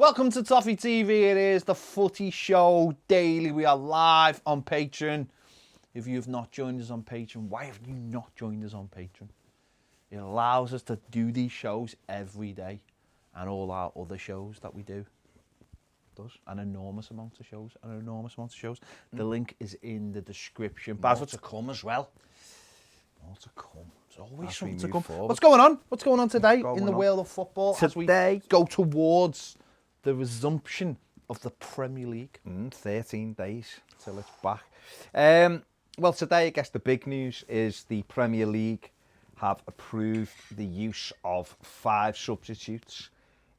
Welcome to Toffee TV. It is the Footy Show daily. We are live on Patreon. If you have not joined us on Patreon, why have you not joined us on Patreon? It allows us to do these shows every day and all our other shows that we do. It does. An enormous amount of shows. The link is in the description. More to come as well. More to come. There's always something to come. What's going on? What's going on today in the world of football as we go towards the resumption of the Premier League? 13 days till it's back. Well, today I guess the big news is the Premier League have approved the use of 5 substitutes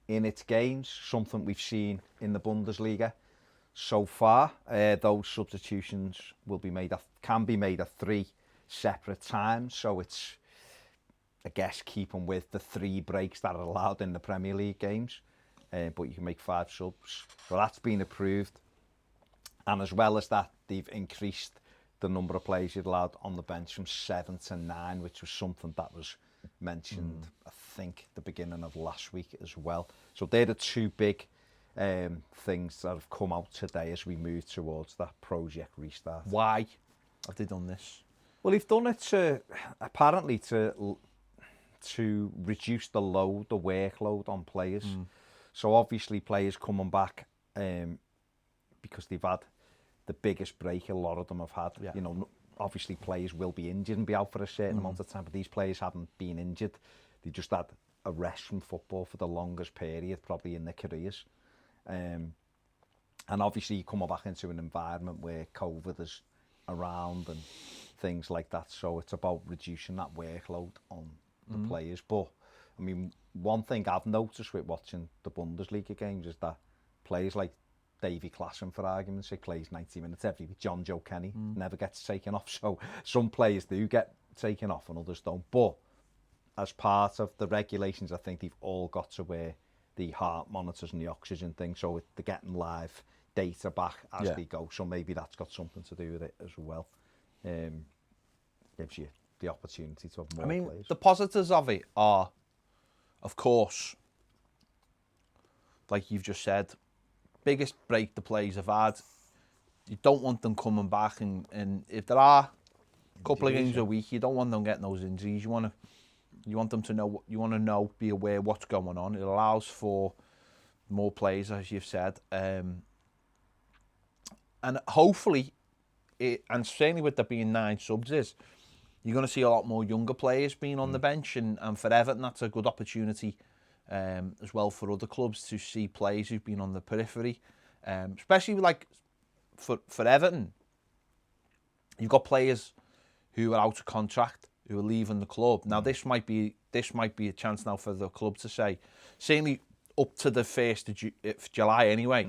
in its games, something we've seen in the Bundesliga so far. Those substitutions will be made can be made at 3 separate times, so it's, I guess, keeping with the 3 breaks that are allowed in the Premier League games, but you can make 5 subs. Well, that's been approved, and as well as that, they've increased the number of players you're allowed on the bench from 7 to 9, which was something that was mentioned, I think, the beginning of last week as well. So they're the 2 big things that have come out today as we move towards that project restart. Why have they done this? Well, they've done it apparently to reduce the workload on players. So obviously players coming back because they've had the biggest break a lot of them have had. Yeah. You know, obviously players will be injured and be out for a certain amount of time, but these players haven't been injured. They just had a rest from football for the longest period probably in their careers. And obviously you come back into an environment where COVID is around and things like that, so it's about reducing that workload on the players. But I mean, one thing I've noticed with watching the Bundesliga games is that players like Davy Klaassen, for argument's sake, plays 90 minutes every week. John Joe Kenny never gets taken off, so some players do get taken off and others don't. But as part of the regulations, I think they've all got to wear the heart monitors and the oxygen thing, so they're getting live data back as they go, so maybe that's got something to do with it as well. Gives you the opportunity to have more players. The positives of it are, of course, like you've just said, biggest break the players have had. You don't want them coming back, and if there are a couple of games a week, you don't want them getting those injuries. You want them to know, be aware what's going on. It allows for more players, as you've said, and hopefully, and certainly with there being 9 subs, you're going to see a lot more younger players being on the bench, and for Everton, that's a good opportunity as well for other clubs to see players who've been on the periphery, especially like for Everton. You've got players who are out of contract, who are leaving the club. Now this might be a chance now for the club to say, certainly up to the 1st of July anyway,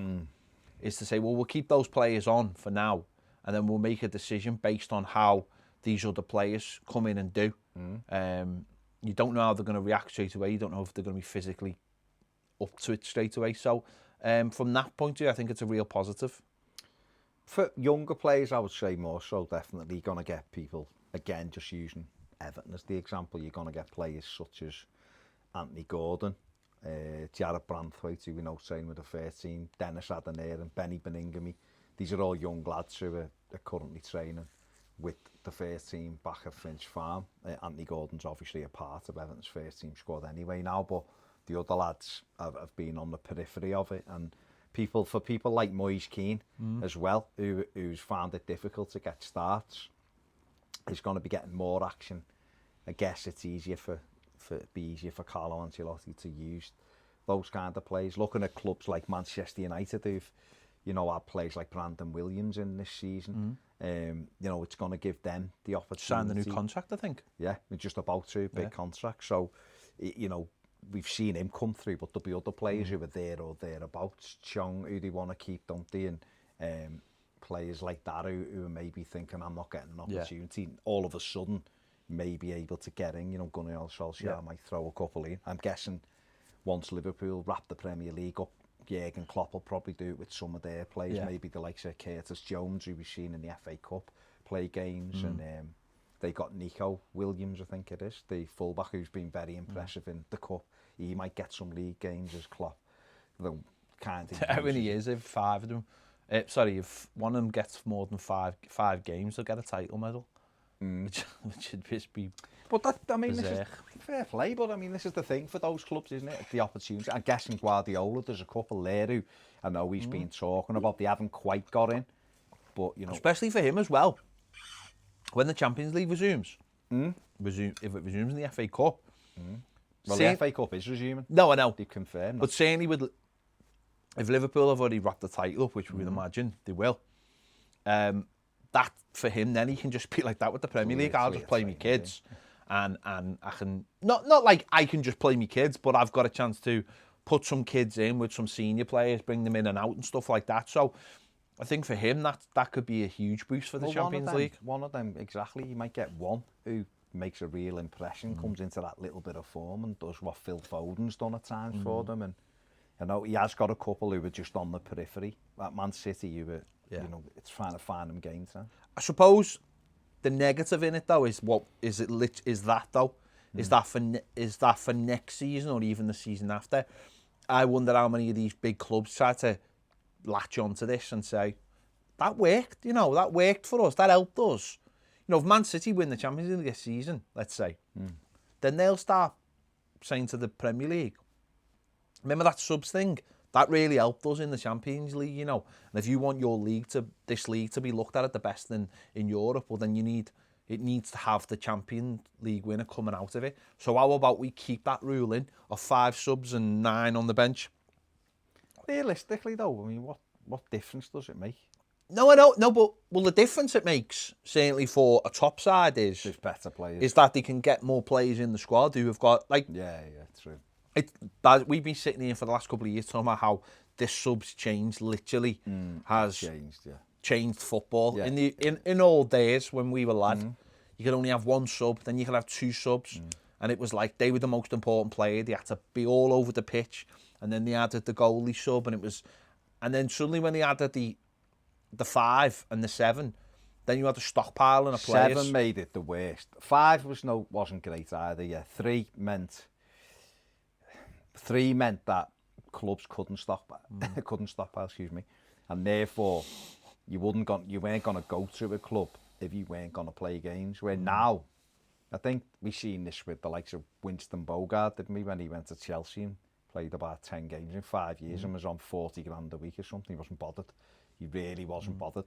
is to say, well, we'll keep those players on for now, and then we'll make a decision based on how these other players come in and do. You don't know how they're going to react straight away. You don't know if they're going to be physically up to it straight away. So from that point of view, I think it's a real positive. For younger players, I would say more so, definitely. You're going to get people, again, just using Everton as the example, you're going to get players such as Anthony Gordon, Jared Branthwaite, who we know training with the first team, Dennis Adair and Benny Beningame. These are all young lads who are currently training with the first team back at Finch Farm. Anthony Gordon's obviously a part of Everton's first team squad anyway now, but the other lads have been on the periphery of it. And for people like Moise Keane as well, who's found it difficult to get starts, is going to be getting more action. I guess it's easier for Carlo Ancelotti to use those kind of players. Looking at clubs like Manchester United, who've had players like Brandon Williams in this season. It's going to give them the opportunity. Signed the new contract, I think. Yeah, we're just about to, big contract. So, we've seen him come through, but there'll be other players who are there or thereabouts. Chong, who they want to keep, don't they? And players like that who are maybe thinking, I'm not getting an opportunity. All of a sudden, may be able to get in. Gunnar Solskjaer might throw a couple in. I'm guessing once Liverpool wrap the Premier League up, Jurgen Klopp will probably do it with some of their players, maybe the likes of Curtis Jones, who we've seen in the FA Cup play games, and they got Nico Williams, I think it is, the fullback, who's been very impressive in the Cup. He might get some league games as Klopp kind of. How many is if 5 of them? If one of them gets more than five games, they'll get a title medal. Which would just be. But this is berserk. fair play. But I mean, this is the thing for those clubs, isn't it? The opportunity. I guess in Guardiola, there's a couple there who I know he's been talking about. They haven't quite got in, but especially for him as well. When the Champions League resumes, if it resumes in the FA Cup. Well, the FA Cup is resuming. No, I know. They've confirmed. But certainly if Liverpool have already wrapped the title up, which we would imagine they will, that for him, then he can just be like that with the Premier League. I'll just play my kids, and I can not like I can just play my kids, but I've got a chance to put some kids in with some senior players, bring them in and out and stuff like that. So I think for him that could be a huge boost for the Champions League. One of them, exactly. You might get one who makes a real impression, comes into that little bit of form and does what Phil Foden's done at times for them. And he has got a couple who are just on the periphery. At Man City, it's trying to find them games. I suppose the negative in it though is that for next season or even the season after. I wonder how many of these big clubs try to latch onto this and say that worked. That worked for us. That helped us. If Man City win the Champions League this season, let's say, then they'll start saying to the Premier League, remember that subs thing? That really helped us in the Champions League, And if you want this league to be looked at the best in Europe, well, then it needs to have the Champions League winner coming out of it. So how about we keep that rule in of 5 subs and 9 on the bench? Realistically, though, I mean, what difference does it make? No, I don't. No, but the difference it makes, certainly for a top side, is there's better players. Is that they can get more players in the squad who have got true. We've been sitting here for the last couple of years talking about how this subs change literally has changed football. Yeah. In old days when we were lad, you could only have 1 sub, then you could have 2 subs, and it was like they were the most important player. They had to be all over the pitch, and then they added the goalie sub, and then suddenly when they added the 5 and the 7, then you had a stockpile of players. 7 made it the worst. 5 wasn't great either. Yeah, 3 meant that clubs couldn't stockpile, and therefore you weren't going to go to a club if you weren't going to play games. Where now, I think we've seen this with the likes of Winston Bogart, didn't we, when he went to Chelsea and played about 10 games in 5 years and was on 40 grand a week or something. He wasn't bothered. He really wasn't bothered.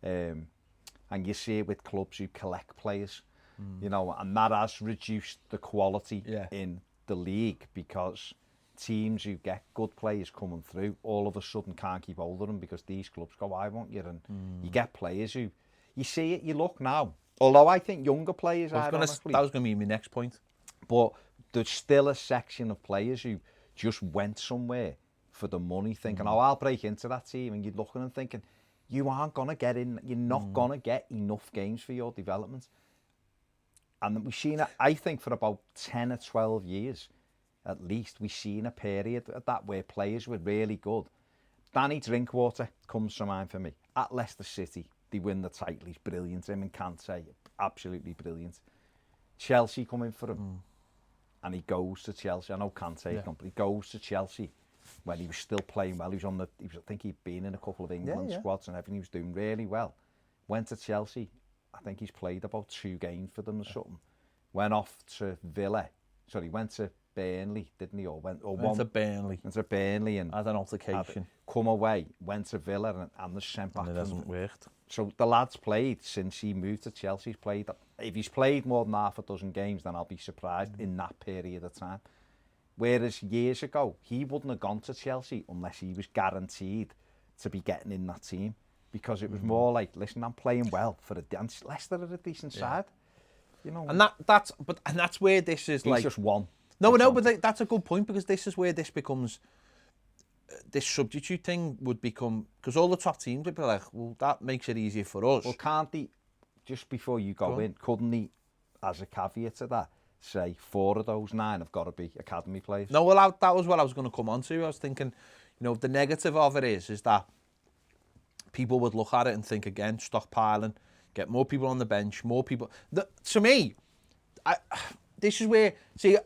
And you see it with clubs who collect players, and that has reduced the quality in the league, because teams who get good players coming through all of a sudden can't keep hold of them because these clubs go, I want you. And you get players who, you see it, you look now. Although I think younger players that was going to be my next point. But there's still a section of players who just went somewhere for the money, thinking, I'll break into that team. And you're looking and thinking, you aren't going to get in. You're not going to get enough games for your development. And we've seen it, I think, for about 10 or 12 years, at least, we've seen a period of that where players were really good. Danny Drinkwater comes to mind for me. At Leicester City, they win the title. He's brilliant. Him and Kante, absolutely brilliant. Chelsea come in for him. And he goes to Chelsea. I know Kante, but he goes to Chelsea when he was still playing well. I think he'd been in a couple of England squads and everything. He was doing really well. Went to Chelsea. I think he's played about 2 games for them or something. Went off to went to Burnley, didn't he? Went to Burnley. Went to Burnley and had an altercation. Come away, went to Villa and was sent back. And it hasn't worked. So the lad's played since he moved to Chelsea. If he's played more than half a dozen games, then I'll be surprised in that period of time. Whereas years ago, he wouldn't have gone to Chelsea unless he was guaranteed to be getting in that team, because it was more like, listen, I'm playing well for Leicester are a decent side, And that's where this is. He's just one. No, but that's a good point, because this is where this becomes. This substitute thing would become, because all the top teams would be like, well, that makes it easier for us. Well, can't they, just before you go in, couldn't they, as a caveat to that, say 4 of those 9 have got to be academy players? No, well, that was what I was going to come on to. I was thinking, the negative of it is that people would look at it and think, again, stockpiling, get more people on the bench, more people. To me, this is where, see,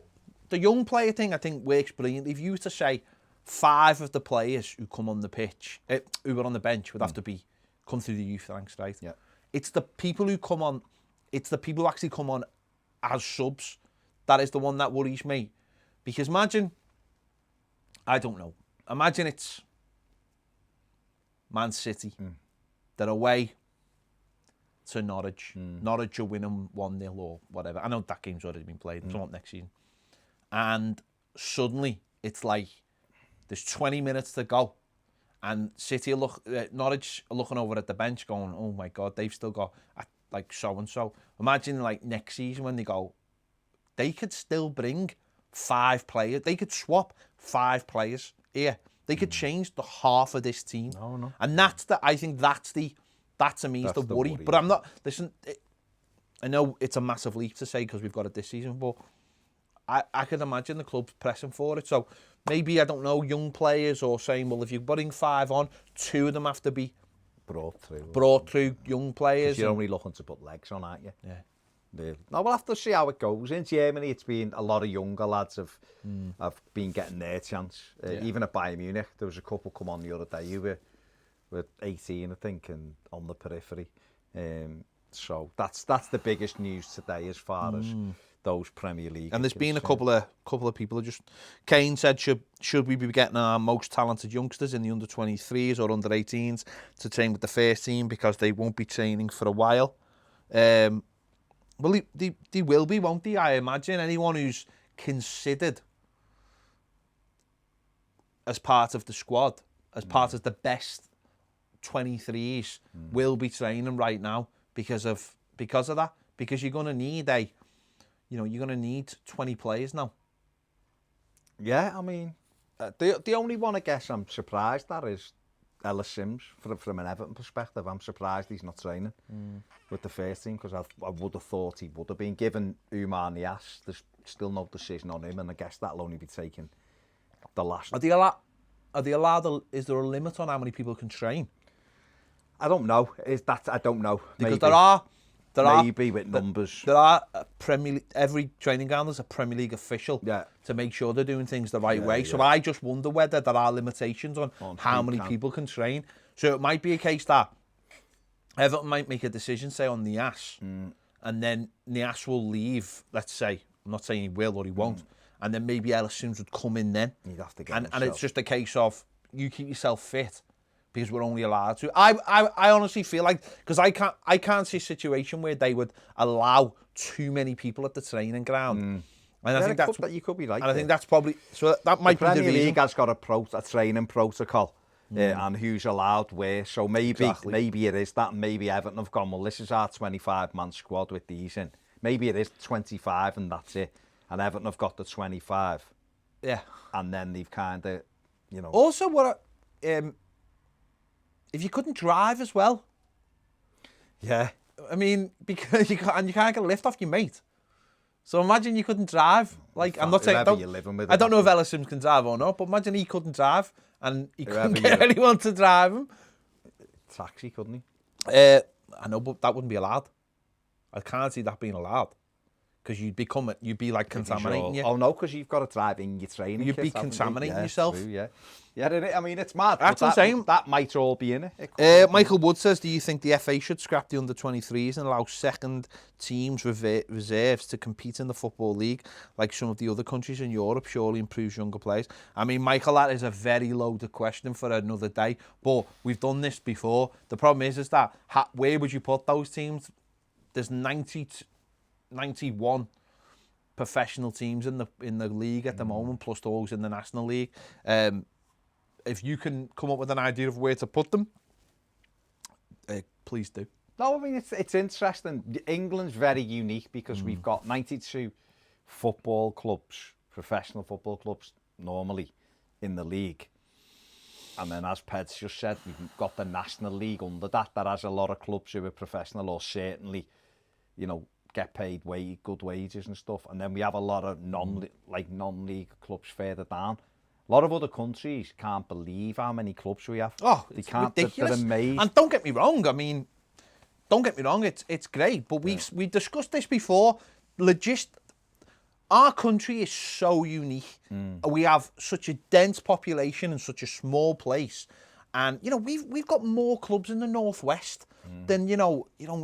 the young player thing, I think, works brilliantly. If you were to say, 5 of the players who come on the pitch, who were on the bench, would have to come through the youth ranks, right? Yeah. It's the people who come on, it's the people who actually come on as subs. That is the one that worries me. Because imagine, I don't know, imagine it's Man City. They're away to Norwich. Norwich are winning 1-0 or whatever. I know that game's already been played. It's not next season. And suddenly, it's like, there's 20 minutes to go. And Norwich are looking over at the bench going, oh my God, they've still got like so-and-so. Imagine like next season when they go, they could still bring 5 players. They could swap 5 players here. They could change the half of this team. No. And I think that to me is the worry. But I'm not, listen, I know it's a massive leap to say because we've got it this season, but I could imagine the club's pressing for it. So maybe, I don't know, young players or saying, well, if you're putting 5 on, 2 of them have to be brought through young players. You're only looking to put legs on, aren't you? Yeah. No, we'll have to see how it goes. In Germany, it's been a lot of younger lads have been getting their chance. Even at Bayern Munich, there was a couple come on the other day who were 18, I think, and on the periphery. So that's the biggest news today as far as those Premier League. And there's been a couple of people who just. Kane said, should we be getting our most talented youngsters in the under 23s or under 18s to train with the first team because they won't be training for a while? Well, they will be, won't they? I imagine anyone who's considered as part of the squad, as part of the best 23s, will be training right now because of that. Because you're going to need you're going to need 20 players now. Yeah, I mean, the only one I guess I'm surprised at is Ellis Sims, from an Everton perspective. I'm surprised he's not training with the first team because I would have thought he would have been. Given Oumar Niasse, there's still no decision on him, and I guess that'll only be taken the last. Are they allowed? Is there a limit on how many people can train? I don't know. I don't know. Because maybe with numbers. There are every training ground there's a Premier League official to make sure they're doing things the right way. So I just wonder whether there are limitations on how many people can train. So it might be a case that Everton might make a decision, say, on Niasse, and then Niasse will leave, let's say. I'm not saying he will or he won't. And then maybe Ellis Sims would come in then. He'd have to get and it's just a case of, you keep yourself fit, because we're only allowed to. I honestly feel like, because I can't see a situation where they would allow too many people at the training ground. And I think that's that you could be right. And I think that's probably, so that might be the reason. The Premier League has got a training protocol and who's allowed where. So maybe it is that. Maybe Everton have gone, well, this is our 25-man squad with these in. Maybe it is 25 and that's it. And Everton have got the 25. Yeah. And then they've kind of, Also, if you couldn't drive as well. Yeah. I mean, because you can't get a lift off your mate. So imagine you couldn't drive. Like, I'm not saying, I don't know if Ellis Sims can drive or not, but imagine he couldn't drive and he couldn't get anyone to drive him. Taxi, couldn't he? I know, but that wouldn't be allowed. I can't see that being allowed. Because you'd be like contaminating you. Oh no, because you've got to drive in your training. You'd be contaminating yourself. True, yeah. I mean, it's mad. That's what I'm saying. That might all be in it. Michael Wood says, do you think the FA should scrap the under-23s and allow second teams reserves to compete in the Football League like some of the other countries in Europe? Surely improves younger players. I mean, Michael, that is a very loaded question for another day. But we've done this before. The problem is that where would you put those teams? There's 91 professional teams in the league at the moment, plus those in the National League. If you can come up with an idea of where to put them, please do. No, I mean, it's interesting. England's very unique because we've got 92 football clubs, professional football clubs, normally in the league. And then, as Ped's just said, we've got the National League under that has a lot of clubs who are professional or certainly, get paid good wages and stuff. And then we have a lot of non-league clubs further down. A lot of other countries can't believe how many clubs we have. Oh, it's ridiculous. They're amazed. And don't get me wrong, it's great, but we discussed this before. our country is so unique. We have such a dense population in such a small place, and we've got more clubs in the northwest than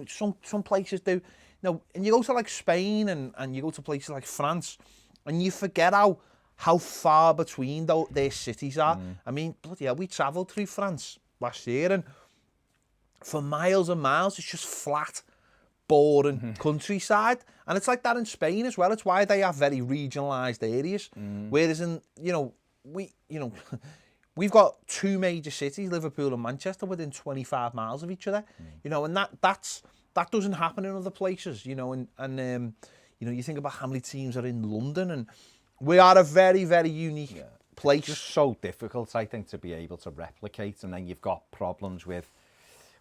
some places do. And you go to like Spain and you go to places like France, and you forget how far between their cities are. I mean, bloody hell, we travelled through France last year, and for miles and miles, it's just flat, boring countryside. And it's like that in Spain as well. It's why they have very regionalised areas. Whereas we've got two major cities, Liverpool and Manchester, within 25 miles of each other. And that doesn't happen in other places. And you think about how many teams are in London, and we are a very, very unique place. It's just so difficult, I think, to be able to replicate, and then you've got problems with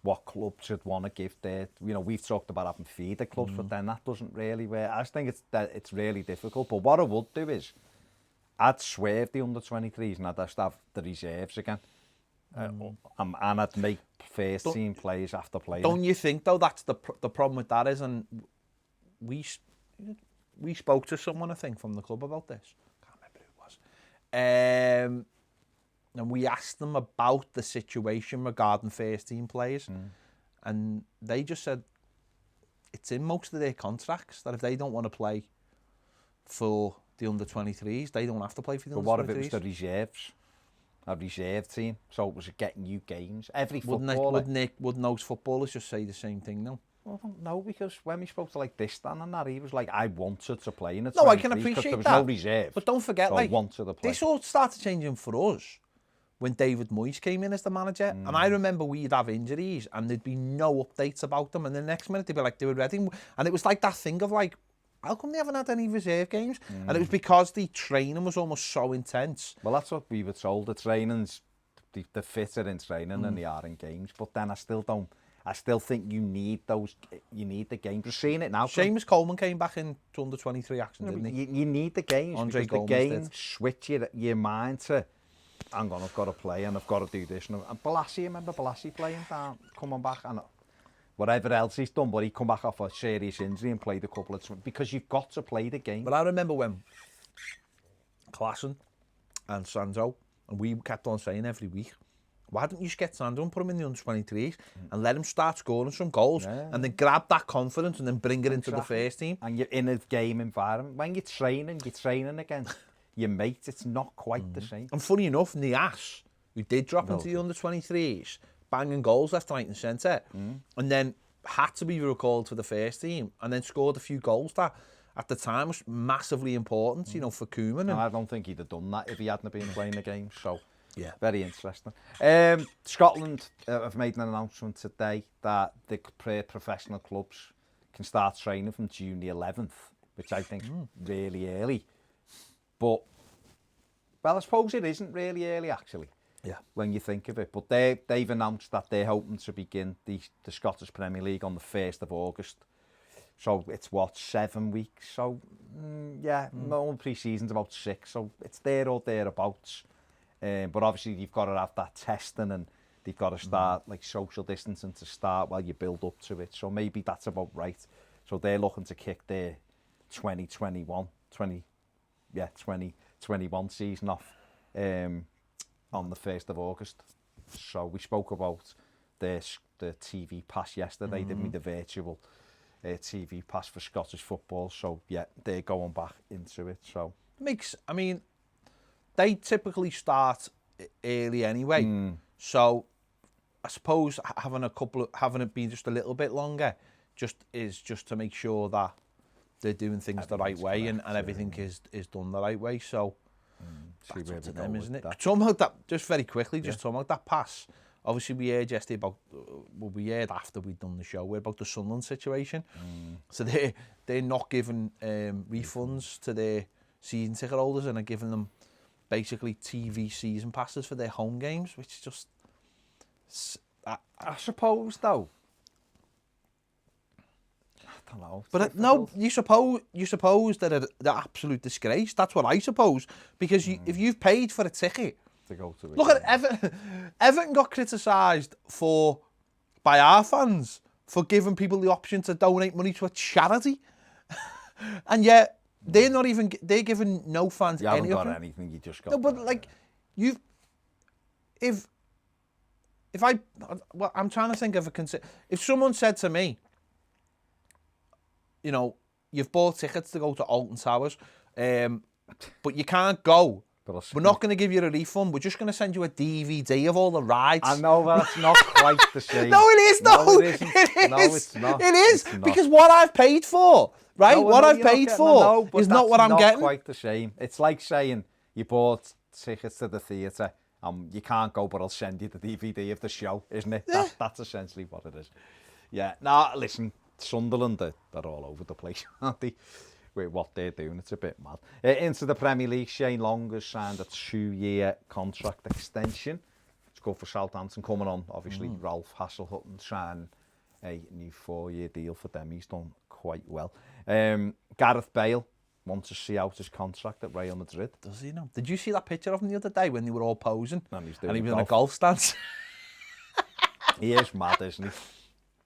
what clubs should want to give their. We've talked about having feeder clubs, but then that doesn't really work. I just think it's really difficult. But what I would do is, I'd swerve the under-23s and I'd just have the reserves again, and I'd make first team players after playing. Don't you think though that's the problem with that is, and we spoke to someone, I think, from the club about this. Can't remember who it was. And we asked them about the situation regarding first team players, and they just said it's in most of their contracts that if they don't want to play for the under-23s, they don't have to play for the under-23s. But what if it was the reserves? A reserve team, so it was getting you games. Every footballer... Wouldn't those footballers just say the same thing now? Well, I don't know, because when we spoke to like this Dan and that, he was like, I wanted to play in it. No, I can appreciate there was that. No reserve. But don't forget, so I wanted to play. This all started changing for us when David Moyes came in as the manager. And I remember we'd have injuries and there'd be no updates about them. And the next minute they'd be like, they were ready. And it was like that thing of like, how come they haven't had any reserve games? And it was because the training was almost so intense. Well, that's what we were told. The training's, the fitter in training than they are in games. But then I still think you need the games. We're seeing it now. Seamus Coleman came back in under 23 action, didn't he? You need the games. Andre because the games switch your mind to, hang on, I've got to play and I've got to do this. And Balassi, remember Balassi playing down, coming back, and whatever else he's done, but he come back off a serious injury and played a couple of because you've got to play the game. But I remember when Klassen and Sandro, and we kept on saying every week, why don't you just get Sandro and put him in the under-23s and let him start scoring some goals and then grab that confidence and then bring it into the first team? And you're in a game environment. When you're training against your mates, it's not quite the same. And funny enough, Nias, who did drop into the under-23s, banging goals left, right and centre, and then had to be recalled for the first team and then scored a few goals that at the time was massively important, for Koeman. No, I don't think he'd have done that if he hadn't been playing the game. So, yeah, very interesting. Scotland have made an announcement today that the professional clubs can start training from June the 11th, which I think is really early. But, well, I suppose it isn't really early, actually. Yeah. When you think of it. But they've announced that they're hoping to begin the Scottish Premier League on the 1st of August. So it's 7 weeks? So, normal pre-season's about 6, so it's there or thereabouts. But obviously you've got to have that testing and they've got to start like social distancing to start while you build up to it. So maybe that's about right. So they're looking to kick their 2021 season off on the 1st of August. So we spoke about the TV pass yesterday, didn't we? The virtual TV pass for Scottish football. So yeah, they're going back into it. So they typically start early anyway. So I suppose having it be just a little bit longer just to make sure that they're doing things the right way and everything is done the right way. So that's up to them, isn't it? Talking about that, just very quickly, talking about that pass. Obviously, we heard yesterday about, we heard after we'd done the show, about the Sunderland situation. So they're not giving refunds to their season ticket holders and are giving them basically TV season passes for their home games, which is just... I suppose, though. I don't know. But no, you suppose that the absolute disgrace. That's what I suppose. Because if you've paid for a ticket... to go to it. Look at Everton. Everton got criticised by our fans for giving people the option to donate money to a charity. And yet, They're not even. They're giving no fans You haven't any got of it. anything. You just got. No, but like, you've. If I, well, I'm trying to think of if someone said to me, you know, you've bought tickets to go to Alton Towers, but you can't go. We're not going to give you a refund. We're just going to send you a DVD of all the rides. I know that's not quite the same. No, it is. No, it isn't. It is. No, it's not. It is It's not. because what I've paid for, right? No, what no, I've you're not paid getting- for no, but is not what I'm that's getting. not quite the same. It's like saying you bought tickets to the theatre. You can't go, but I'll send you the DVD of the show, isn't it? Yeah. That's essentially what it is. Yeah. Now, listen, Sunderland, they're all over the place, aren't they? With what they're doing, it's a bit mad. Into the Premier League, Shane Long has signed a 2-year contract extension. It's good for Southampton coming on. Obviously, Ralph Hasselhutton signed a new 4-year deal for them. He's done quite well. Gareth Bale wants to see out his contract at Real Madrid. Does he know? Did you see that picture of him the other day when they were all posing? And he was in a golf stance. He is mad, isn't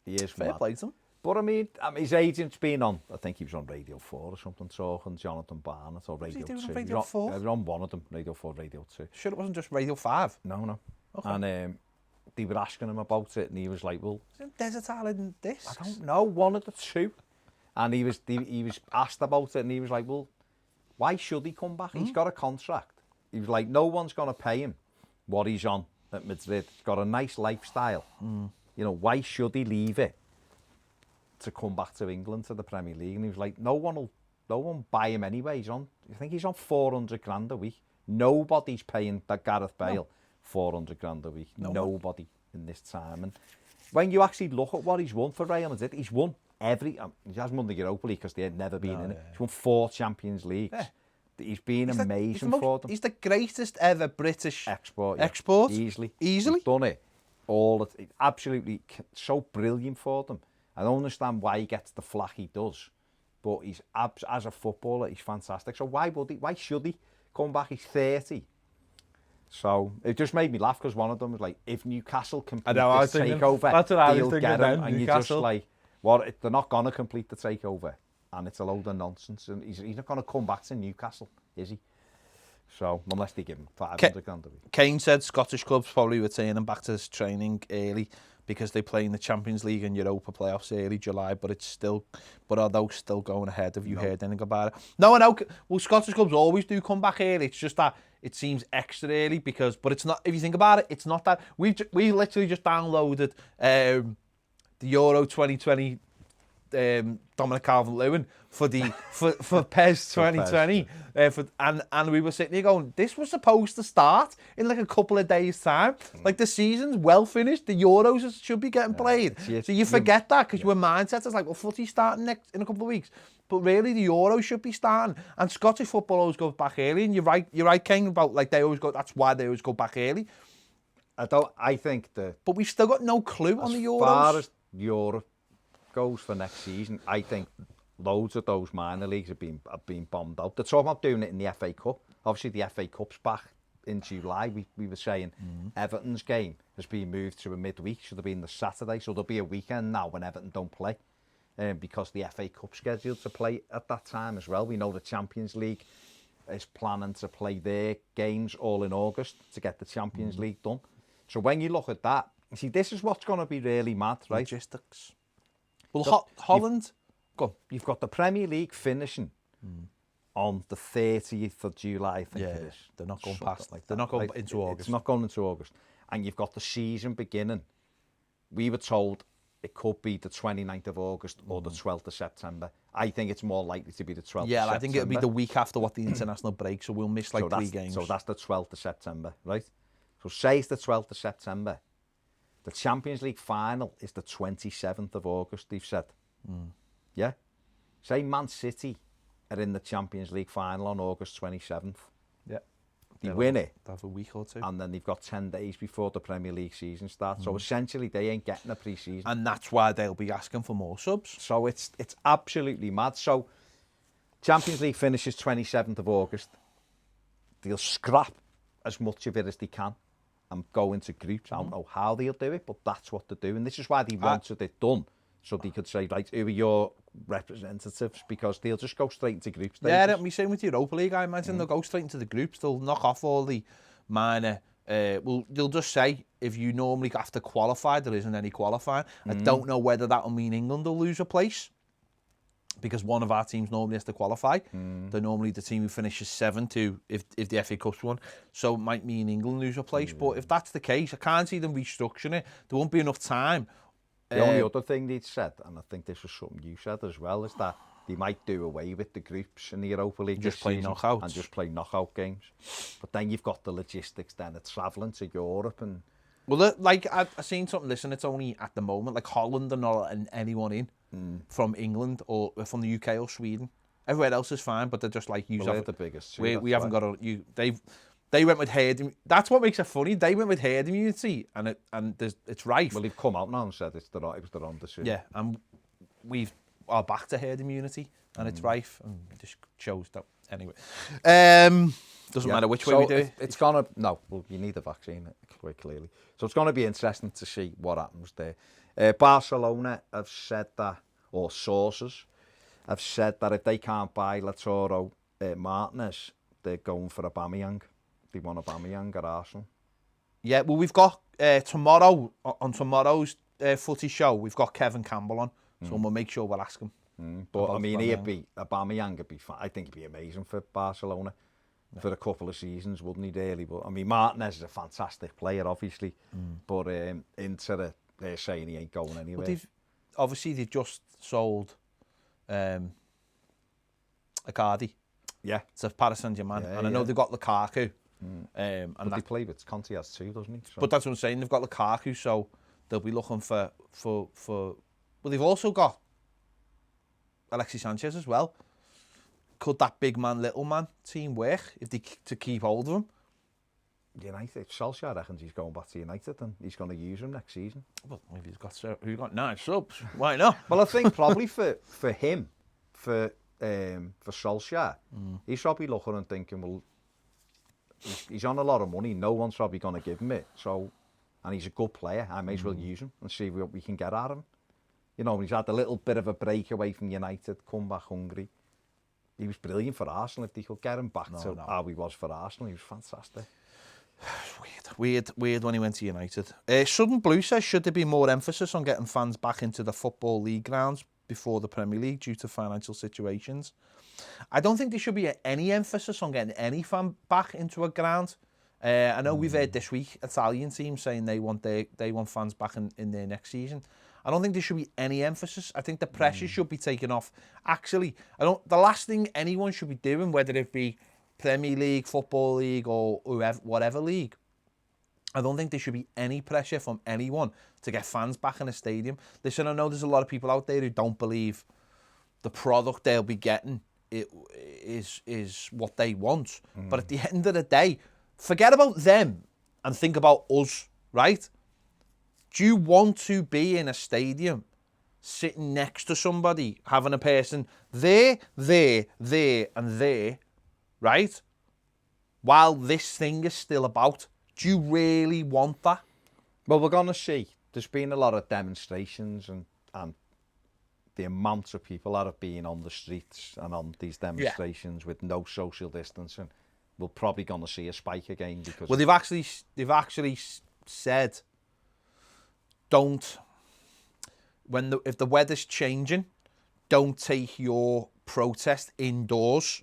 he? He is Fair mad. play to him. But I mean, his agent's been on, I think he was on Radio 4 or something, talking Jonathan Barnett, or Radio 2. Was he doing on Radio 4? He was on one of them, Radio 4, Radio 2. Sure it wasn't just Radio 5? No. Okay. And they were asking him about it, and he was like, well, Isn't Desert Island Discs? I don't know, one of the two. And he was asked about it, and he was like, well, why should he come back? He's got a contract. He was like, no one's going to pay him what he's on at Madrid. He's got a nice lifestyle. You know, why should he leave it to come back to England, to the Premier League? And he was like, no one will buy him anyway. I think he's on 400 grand a week. Nobody's paying that Gareth Bale 400 grand a week. Nobody in this time. And when you actually look at what he's won for Real Madrid, he's won he hasn't won the Europa League because they had never been in it. He's won 4 Champions Leagues. Yeah. He's been amazing for them. He's the greatest ever British export. Easily. He's done it. Absolutely so brilliant for them. I don't understand why he gets the flack he does, but he's as a footballer, he's fantastic. So why should he come back? He's 30. So it just made me laugh because one of them was like, if Newcastle complete this takeover, that's what I was they'll thinking get him. then, And you're just like, what? They're not going to complete the takeover, and it's a load of nonsense. And he's not going to come back to Newcastle, is he? So unless they give him 500 grand a week. Kane said Scottish clubs probably returning back to this training early because they play in the Champions League and Europa playoffs early July, but are those still going ahead? Have you heard anything about it? No, I know. Well, Scottish clubs always do come back early. It's just that it seems extra early but it's not. If you think about it, it's not that. We literally just downloaded the Euro 2020 Dominic Calvert-Lewin for PES 2020, and we were sitting here going, this was supposed to start in like a couple of days' time. Like the season's well finished, the Euros should be getting played. So you forget that because your mindset is like, well, footy's starting in a couple of weeks, but really the Euros should be starting. And Scottish football always goes back early, and you're right, King, about like they always go. That's why they always go back early. I think but we've still got no clue on the Euros. As far as Europe goes for next season, I think loads of those minor leagues have been bombed out. They're talking about doing it in the FA Cup. Obviously, the FA Cup's back in July. We were saying Everton's game has been moved to a midweek. Should have been the Saturday. So there'll be a weekend now when Everton don't play, because the FA Cup's scheduled to play at that time as well. We know the Champions League is planning to play their games all in August to get the Champions League done. So when you look at that, you see, this is what's going to be really mad, right? Logistics. Well, Holland, go on. You've got the Premier League finishing on the 30th of July, I think it is. They're not going past, they're not going into August. It's not going into August. And you've got the season beginning. We were told it could be the 29th of August or the 12th of September. I think it's more likely to be the 12th of September. Yeah, I think it'll be the week after the international break, so we'll miss 3 games. So that's the 12th of September, right? So say it's the 12th of September. The Champions League final is the 27th of August, they've said. Yeah? Say Man City are in the Champions League final on August 27th. Yeah. They win it. They'll have a week or two. And then they've got 10 days before the Premier League season starts. So essentially, they ain't getting a pre-season. And that's why they'll be asking for more subs. So it's absolutely mad. So Champions League finishes 27th of August. They'll scrap as much of it as they can and go into groups. I don't know how they'll do it, but that's what they do. And this is why they wanted it done. So they could say, right, who are your representatives because they'll just go straight into group stages. Yeah, me same with the Europa League. I imagine they'll go straight into the groups. They'll knock off all the minor. They'll just say if you normally have to qualify, there isn't any qualifying. I don't know whether that will mean England will lose a place because one of our teams normally has to qualify. They're normally the team who finishes 7th if the FA Cup's won. So it might mean England lose a place. But if that's the case, I can't see them restructuring it. There won't be enough time. The only other thing they'd said, and I think this was something you said as well, is that they might do away with the groups in the Europa League Just play knockouts. and just play knockout games. But then you've got the logistics then of travelling to Europe and... Well, like, I've seen something, listen, it's only at the moment, like Holland are not letting anyone in from England or from the UK or Sweden. Everywhere else is fine, but they're just like, they're the biggest. We haven't got a... They went with herd immunity. That's what makes it funny. They went with herd immunity, and it's rife. Well, they've come out now and said it was their own decision. Yeah, and we are back to herd immunity, and it's rife, and we just chose that anyway. Doesn't matter which way we do it. It's gonna you need a vaccine quite clearly. So it's gonna be interesting to see what happens there. Barcelona have said that, or sources have said that if they can't buy Lautaro Martinez, they're going for Aubameyang. They want Aubameyang at Arsenal. Yeah, well, we've got tomorrow, on tomorrow's footy show, we've got Kevin Campbell on, so we'll make sure we'll ask him. But I mean, Aubameyang would be fine. I think he'd be amazing for Barcelona for a couple of seasons, wouldn't he, really? But I mean, Martinez is a fantastic player, obviously, but Inter, they're saying he ain't going anywhere. But they've just sold Icardi. Yeah. To Paris Saint-Germain, and I know they've got Lukaku. And they play with Conte has too, doesn't he? So. But that's what I'm saying. They've got Lukaku, so they'll be looking for. Well, they've also got Alexis Sanchez as well. Could that big man, little man team work if they to keep hold of him? United, Solskjaer reckons he's going back to United and he's going to use him next season. Well, maybe he's got 9 subs. Why not? Well, I think probably for him, for Solskjaer, he's probably looking and thinking, well, he's on a lot of money. No one's probably going to give him it. So, and he's a good player. I may as well use him and see what we can get out of him. You know, he's had a little bit of a break away from United, come back hungry. He was brilliant for Arsenal. If they could get him back to how he was for Arsenal, he was fantastic. Weird when he went to United. Southern Blue says, should there be more emphasis on getting fans back into the Football League grounds before the Premier League due to financial situations? I don't think there should be any emphasis on getting any fan back into a ground. I know we've heard this week Italian teams saying they want fans back in their next season. I don't think there should be any emphasis. I think the pressure should be taken off. Actually, the last thing anyone should be doing, whether it be Premier League, Football League, or whatever league, I don't think there should be any pressure from anyone to get fans back in a stadium. Listen, I know there's a lot of people out there who don't believe the product they'll be getting is what they want. But at the end of the day, forget about them and think about us, right? Do you want to be in a stadium sitting next to somebody, having a person there, and there, right? While this thing is still about. Do you really want that? Well, we're going to see. There's been a lot of demonstrations and the amount of people that have been on the streets and on these demonstrations with no social distancing, we're probably going to see a spike again. Because they've actually said, if the weather's changing, don't take your protest indoors.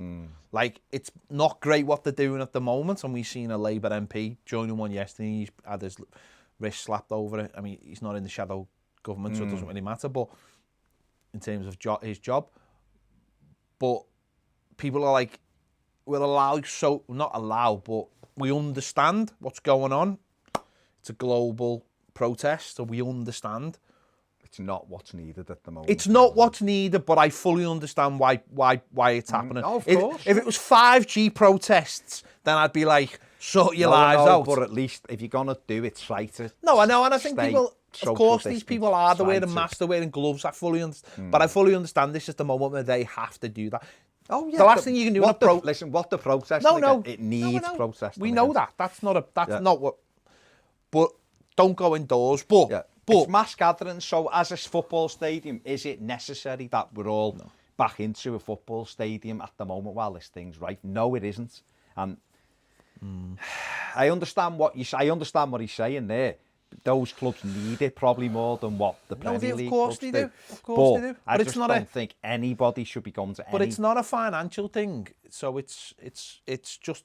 Like, it's not great what they're doing at the moment, and we've seen a Labour MP joining one yesterday. He's had his wrist slapped over it. I mean, he's not in the shadow government, so it doesn't really matter, but in terms of his job. But people are like, not allow, but we understand what's going on. It's a global protest, so we understand. It's not what's needed at the moment. It's not what's needed, but I fully understand why it's happening. Oh, of course. If it was 5G protests, then I'd be like, sort your lives out. But at least if you're going to do it, try to. No, I know, and I think people, of course, these people are wearing masks, they're wearing gloves. I fully understand. But I fully understand this is the moment where they have to do that. Oh, yeah. The last thing you can do listen, what the protesting it needs protesting. We know that. That's not what. But don't go indoors. But it's mass gatherings. So as a football stadium, is it necessary that we're all back into a football stadium at the moment while this thing's right? No, it isn't. And I understand what he's saying there. Those clubs need it probably more than what the Premier League clubs do. Of course they do. But I just don't think anybody should be going to any. But it's not a financial thing, so it's just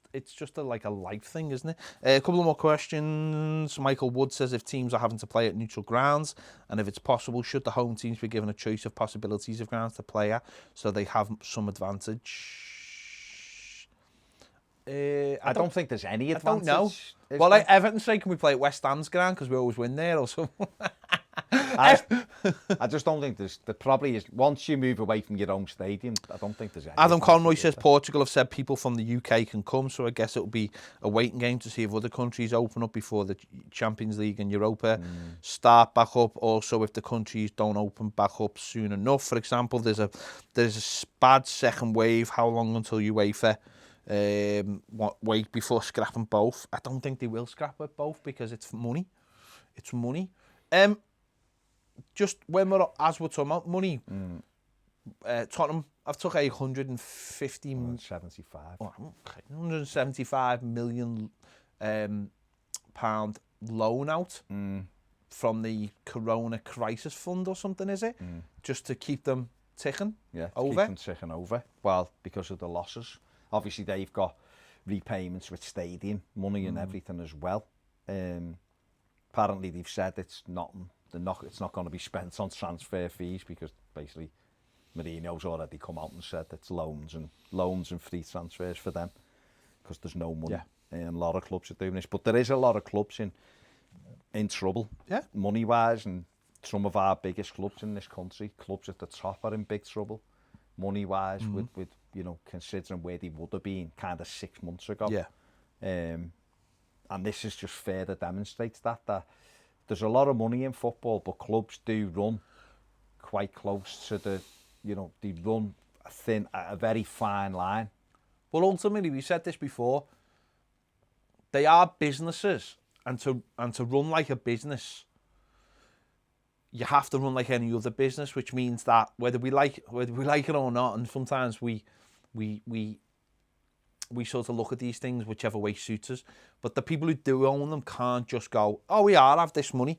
like a life thing, isn't it? A couple of more questions. Michael Wood says, if teams are having to play at neutral grounds, and if it's possible, should the home teams be given a choice of possibilities of grounds to play at, so they have some advantage? I don't think there's any advantage. I don't know. Well, like Everton say, can we play at West Ham's ground because we always win there or something? I just don't think there probably is. Once you move away from your own stadium, I don't think there's any. Adam Conroy says Portugal have said people from the UK can come, so I guess it'll be a waiting game to see if other countries open up before the Champions League and Europa start back up. Also, if the countries don't open back up soon enough, for example, there's a bad second wave. How long until UEFA? Wait before scrapping both? I don't think they will scrap it both because it's money. It's money. Just when we're talking about money, Tottenham have took 175 million pound loan out from the Corona Crisis Fund or something, is it? Just to keep them ticking over. Keep them ticking over. Well, because of the losses. Obviously, they've got repayments with stadium money and everything as well. Apparently, they've said it's not going to be spent on transfer fees because basically Mourinho's already come out and said it's loans and free transfers for them because there's no money. And a lot of clubs are doing this, but there is a lot of clubs in trouble, money-wise, and some of our biggest clubs in this country, clubs at the top, are in big trouble, money-wise, with considering where they would have been kind of 6 months ago. And this is just further demonstrates that there's a lot of money in football, but clubs do run quite close to they run a very fine line. Well, ultimately, we said this before, they are businesses, and to run like a business, you have to run like any other business, which means that whether we like it or not, and sometimes we sort of look at these things whichever way suits us, but the people who do own them can't just go, oh, we have this money,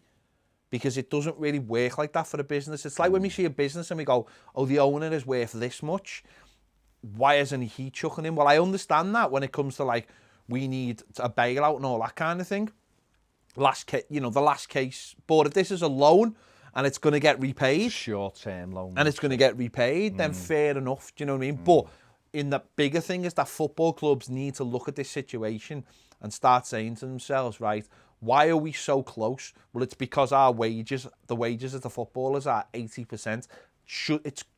because it doesn't really work like that for a business. It's like when we see a business and we go, oh, the owner is worth this much, why isn't he chucking in? Well, I understand that when it comes to like, we need a bailout and all that kind of thing. The last case, but if this is a loan and it's going to get repaid, short-term loan, and it's going to get repaid, then fair enough. Do you know what I mean? But in the bigger thing is that football clubs need to look at this situation and start saying to themselves, right, why are we so close? Well, it's because the wages of the footballers are 80%.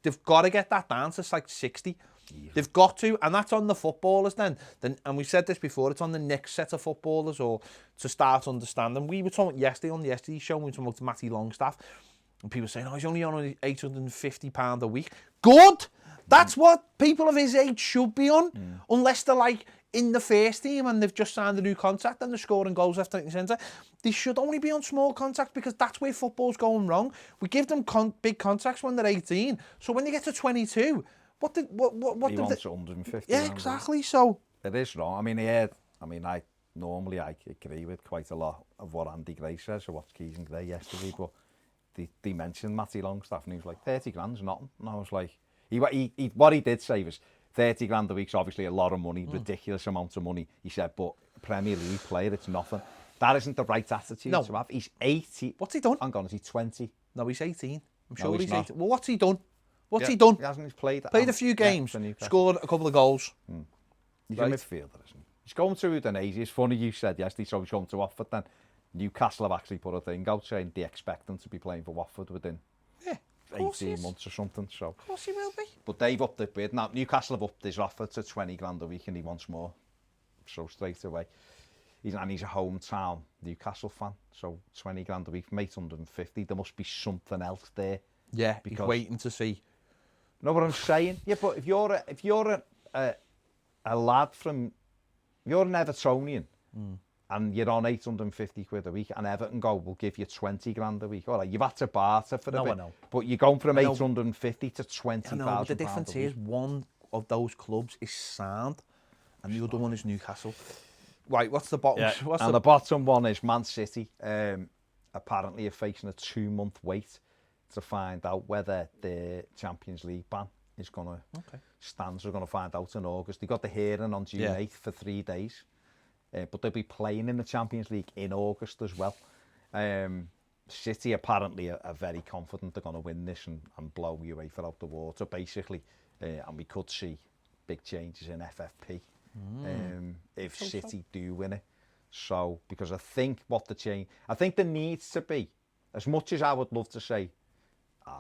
They've got to get that down to like 60. Yeah. They've got to, and that's on the footballers then. And we said this before, it's on the next set of footballers or to start understanding. We were talking yesterday on the yesterday's show, we were talking about Matty Longstaff, and people saying, oh, he's only on £850 a week. Good! That's what people of his age should be on, unless they're like in the first team and they've just signed a new contract and they're scoring goals left, right and centre. They should only be on small contracts because that's where football's going wrong. We give them big contracts when they're 18, so when they get to 22, what he wants 150. Yeah, exactly. So it is wrong. I normally agree with quite a lot of what Andy Gray says. I watched Keys and Gray yesterday, but they mentioned Matty Longstaff and he was like, 30 grand's nothing. And I was like, what he did say was 30 grand a week's obviously a lot of money, ridiculous amounts of money. He said, but Premier League player, it's nothing. That isn't the right attitude to have. He's 80. What's he done? Hang on, is he 20? No, he's 18. I'm sure he's 18. Not. Well, what's he done? He done? He hasn't played a few games, scored a couple of goals. He's a midfielder, isn't he? He's going through Udinese. It's funny you said yesterday, so he's going to Watford then. Newcastle have actually put a thing out saying they expect him to be playing for Watford within 18 months or something. So. Of course he will be. But they've upped the bid. Now, Newcastle have upped his offer to 20 grand a week and he wants more. So straight away. He's a hometown Newcastle fan. So 20 grand a week, mate, 150. There must be something else there. Yeah, because he's waiting to see. Know what I'm saying? Yeah, but if you're a lad from, you're an Evertonian and you're on 850 quid a week, and Everton go, we'll give you 20 grand a week. All right, you've had to barter for a bit. I know. But you're going from 850 to 20,000 I know, the difference is one of those clubs is sound, and the other one is Newcastle. Right, what's the bottom? Yeah. The bottom one is Man City. Apparently are facing a 2-month wait to find out whether the Champions League ban is going to stand. So we're going to find out in August. They got the hearing on June 8th for 3 days. But they'll be playing in the Champions League in August as well. City apparently are very confident they're going to win this and blow UEFA out the water, basically. And we could see big changes in FFP if City do win it. So, because I think there needs to be, as much as I would love to say,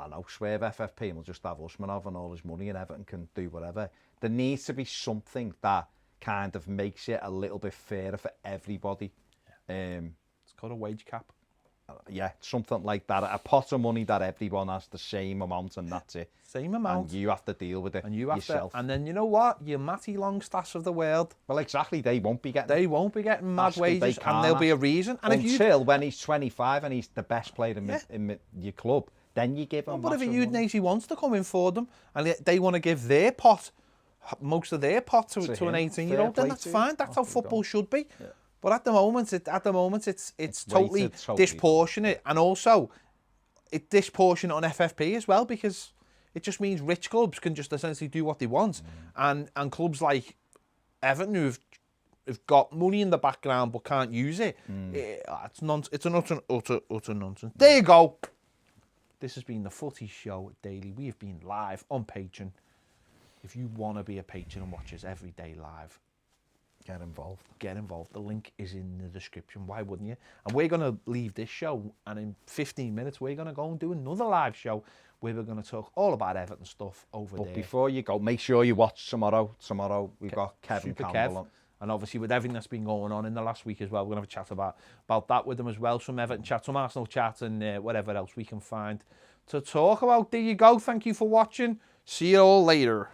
no, swerve FFP and we'll just have Usmanov and all his money and Everton can do whatever, there needs to be something that kind of makes it a little bit fairer for everybody. It's called a wage cap. Yeah, something like that. A pot of money that everyone has the same amount and that's it. Same amount. And you have to deal with it yourself. And then you know what? Your Matty Longstaffs of the world. Well, exactly. They won't be getting mad wages, and there'll be a reason. And until when he's 25 and he's the best player in your club, then you give him. But if Udinese wants to come in for them, and they want to give their pot, most of their pot to an 18-year-old, then that's fine. That's how football should be. Yeah. But at the moment, it's totally disproportionate, and also it's disproportionate on FFP as well, because it just means rich clubs can just essentially do what they want, and clubs like Everton who've got money in the background but can't use it. It's an utter nonsense. There you go. This has been the Footy Show Daily. We have been live on Patreon. If you want to be a patron and watch us every day live, get involved. The link is in the description. Why wouldn't you? And we're going to leave this show, and in 15 minutes, we're going to go and do another live show where we're going to talk all about Everton stuff over there. But before you go, make sure you watch tomorrow. Tomorrow, we've got Kevin Campbell on. And obviously, with everything that's been going on in the last week as well, we're going to have a chat about that with them as well. Some Everton chat, some Arsenal chat, and whatever else we can find to talk about. There you go. Thank you for watching. See you all later.